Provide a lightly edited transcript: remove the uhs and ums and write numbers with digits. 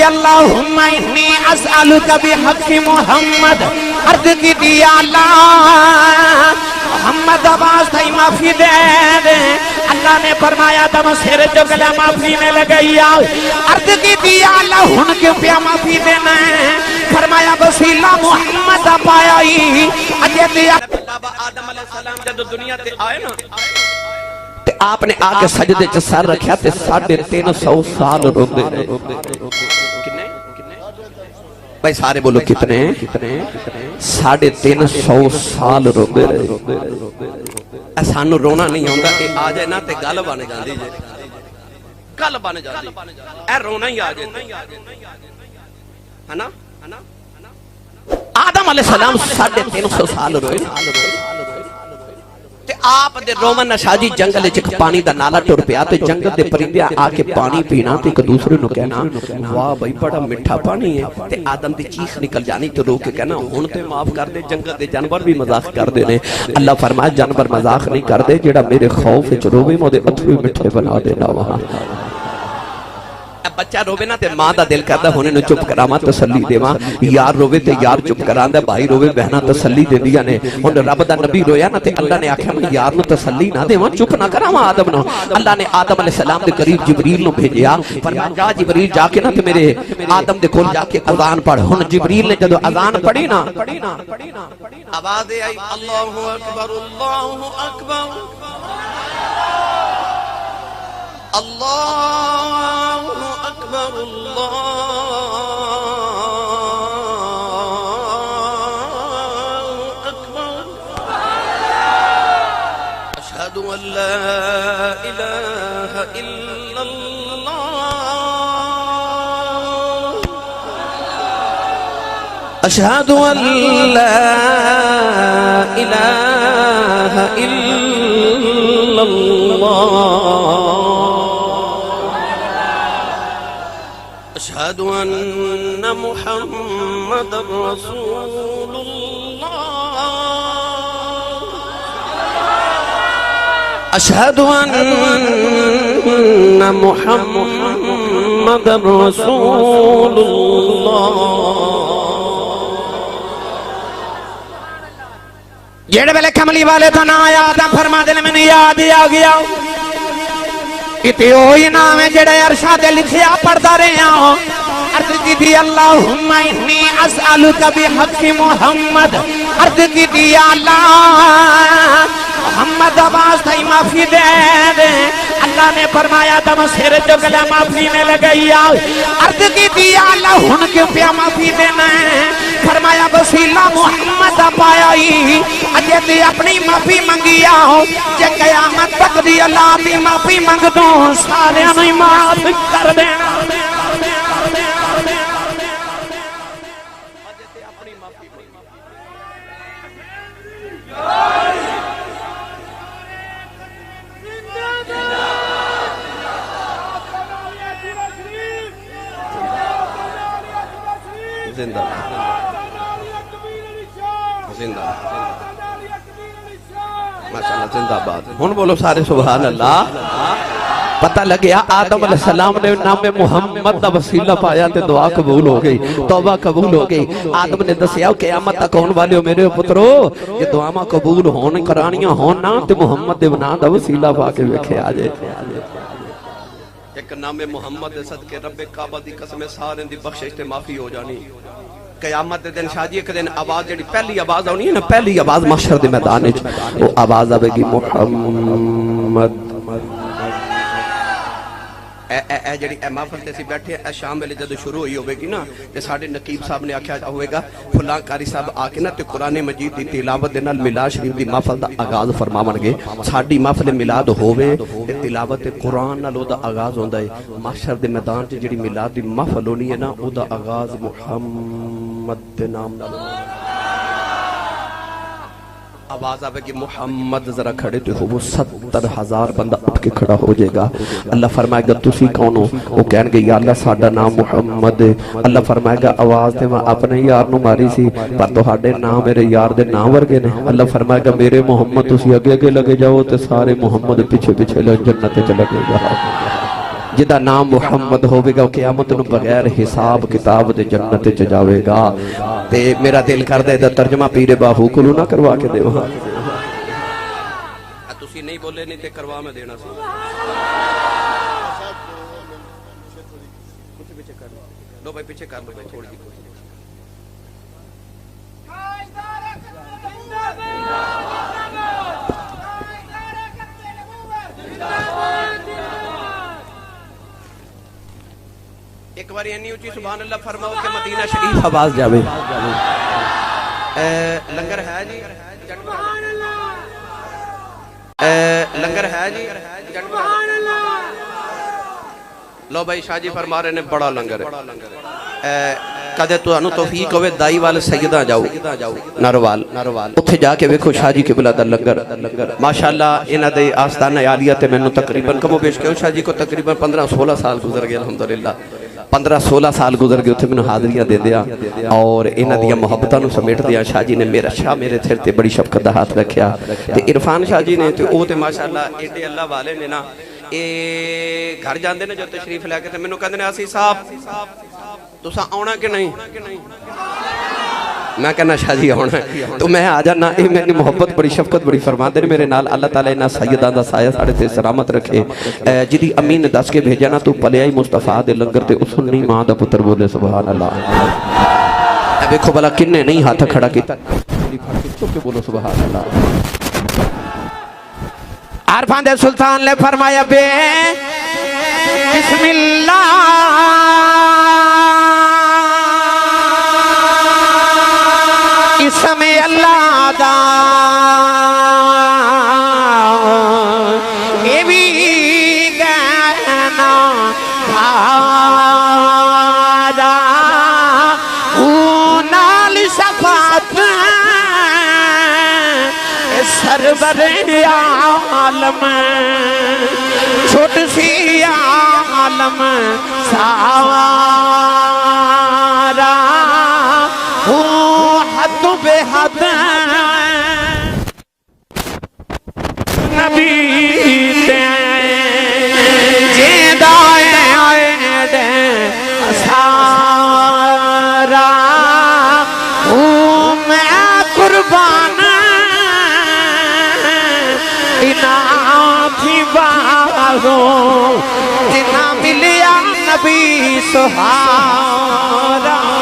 اللہم انی اسألک بحق محمد، عرض کی دی اللہ محمد آواز تھی معافی دے دے، اللہ نے فرمایا تم سر جو گلہ معافی میں لگئی آؤ، عرض کی دی اللہ ہن کیوں پیا معافی دینا ہے، فرمایا وسیلہ محمد پایا ہی اجے دیا بابا آدم علیہ السلام جب دنیا تے آئے نا تے آپ نے آگے سجدے چ سر رکھیا تے 350 سال رو دے رہے، بھائی سارے بولو کتنے 350 سال رو دے رہے، ایسانو رونا نہیں ہوندہ کہ آ جائے نا تے گل بانے جان دیجئے، گل بانے جان دیجئے، اے رونا ہی آ جائے ہے نا۔ آدم علیہ السلام 350 سال روئے تے آپ دے رومن نشاجی جنگل چک پانی دا نالا ٹور پیا تے جنگل دے پرندے آ کے پانی پینا تے ایک دوسرے نو کہنا واہ بھائی بڑا مٹھا پانی ہے تے آدم دی چیخ نکل جانی تو رو کے کہنا ہن تے معاف کر دے، جنگل دے جانور بھی مذاق کر دے نے، اللہ فرمایا جانور مذاق نہیں کر دے، جڑا میرے خوف وچ روے مودے اتھرو مٹھے بنا دینا وہاں۔ بچہ روے نا تے ماں دا دل کردا ہونے نو چپ کراواں تسلی دیواں، یار روے تے یار چپ کراندا، بھائی روے بہنا تسلی دیندیاں نے، ہن رب دا نبی رویا نا تے اللہ نے آکھیا میں یار نو تسلی نہ دیواں، چپ نہ کراواں آدم نو، اللہ نے آدم علیہ السلام دے قریب جبریل نو بھیجیا، فرمایا جا جبریل جا کے نا تے میرے آدم دے کول جا کے اذان پڑھ، ہن جبریل نے جدوں اذان پڑھی نا آواز آئی اللہ اکبر اللہ اکبر اللہ اکبر اللہ اکبر اشہد ان لا الہ الا اللہ اشہد ان لا الہ الا اللہ اشہد ان محمد رسول اللہ اشہد ان محمد رسول اللہ۔ جیڑے بلے کملی والے تو نہ آیا آدم فرما دے میں نے یاد ہی آ گیا، اتے ہوئی نام ہے جڑے ارشاد لکھیا پڑھتا رہے ہیں، عرض کی دی اللہم انی اسألک بحق محمد، عرض کی دی اللہ محمد آواز تھی معافی دے دے، اللہ نے فرمایا تم سر جو گلہ معافی میں لگئی آؤ، عرض کی دی اللہ ہن کیوں پیا معافی دینا ہے، فرمایا وسیلہ محمد پایا ہی اجے دی اپنی معافی منگی آؤ، جے قیامت تک دی اللہ دی معافی منگ دوں سارے نہیں معاف کر دینا۔ زندہ زندہ ماشاءاللہ زندہ باد، ہن بولو سارے سبحان اللہ۔ پتہ لگیا آدم علیہ السلام نے نام محمد دا وسیلہ پایا تے دعا قبول ہو گئی، توبہ قبول ہو گئی۔ آدم نے دسیا قیامت تک ہون والے ہو میرے پترو، یہ دعاواں قبول ہون کرانیاں ہون نا تے محمد دے بنا دا وسیلہ پا کے ویکھے آ جائے۔ ایک نام محمد صدقے رب کعبہ دی قسم سارے دی بخشش تے معافی ہو جانی۔ قیامت دے دن شاجی ایک دن آواز جڑی پہلی آواز آنی ہے نا، پہلی آواز محشر دے میدان وچ وہ آواز آوے گی محمد۔ اے جڑی اے محفل تے سی بیٹھے اے شام ویلے جدوں شروع ہوئی ہوے گی نا تے ساڈے نقیب صاحب نے آکھیا ہوئے گا فلاں قاری صاحب آ کے نا تے قرآن مجید دی تلاوت دے نال میلاد شریف دی محفل دا آغاز فرماون گے۔ ساڈی محفل میلاد ہووے تے تلاوت قرآن نال او دا آغاز ہوندا ہے، محشر دے میدان تے جڑی میلاد دی محفل ہونی ہے نا او دا آغاز محمد دے نام نال۔ آواز آوے گی محمد، ذرا کھڑے تو ہو، وہ 70,000 بندہ اٹھ کے کھڑا ہو جائے گا۔ اللہ فرمائے گا تسی کون ہو؟ وہ کہن گے یا اللہ ساڈا نام محمد ہے۔ اللہ فرمائے گا آواز تے میں اپنے یار نو ماری سی پر تہاڈے نام میرے یار دے نام ورگے نے۔ اللہ فرمائے گا میرے محمد تسی اگے اگے لگے جاؤ تے سارے محمد پیچھے پیچھے جنت وچ لگے جاؤ۔ جدا نام محمد ہوئے گا قیامت نو بغیر حساب کتاب دے جنت چ جاوے گا تے میرا دل کردے دا ترجمہ پیر باہو کولو نہ کروا کے دیو تسی نہیں بولے نہیں تے کروا میں دینا سی پیچھے کر لو بھائی پیچھے کر لو بھائی تھوڑی سی ایک بار اینی اونچی سبحان اللہ فرماؤ کہ مدینہ شریف آواز جاوے لنگر ہے جی لنگر ہے جی لو بھائی شاہ جی فرما رہے نے بڑا لنگر ہے کدے تو انو توفیق ہوئے دائی والے سیدہ جاؤ ناروال اتھے جا کے ویکھو شاہ جی کے بلا دا لنگر ماشاءاللہ انہ دے آستانہ عالیت میں تقریباً کم و بیش کے شاہ جی کو تقریباً 15-16 سال گزر گیا الحمدللہ 15-16 سال گزر گئے اتھے میں حاضریاں دے دیا اور انہ دیا محبتہ نو سمیٹ دیا شاہ جی نے میرا شاہ میرے تھر تے بڑی شفقت دا ہاتھ رکھیا تے عرفان شاہ جی نے تے او تے ماشاءاللہ ایڈے اللہ والے نے نا گھر جاندے نے جو تشریف لے کے تے میں نو کہندے نے آسی صاحب تو سا آونا کہ نہیں میں کہنا شاہ جی آونا ہے تو میں آ جانا اے میری محبت بڑی شفقت بڑی فرما دے میرے نال اللہ تعالیٰ انہا سیدان دا سایہ ساڑے تے سلامت رکھے جدی امین دس کے بھیجا نا تو پلیائی مصطفیٰ دے لنگر تے اسن نہیں ماں دا پتر بولے سبحان اللہ دیکھو بلا کننے نہیں ہاتھ کھڑا کیتا چکے بولو سبحان اللہ عرفان دے سلطان لے فرمایا بے بسم اللہ اسم اللہ دا اے بھی گانا بھادا اونال شفاعت سرور عالم چھوٹ سی عالم سارا حد بے حد نبی جیدہ عید سارا میں قربان انعام باغوں جنا ملیا نبی سہارا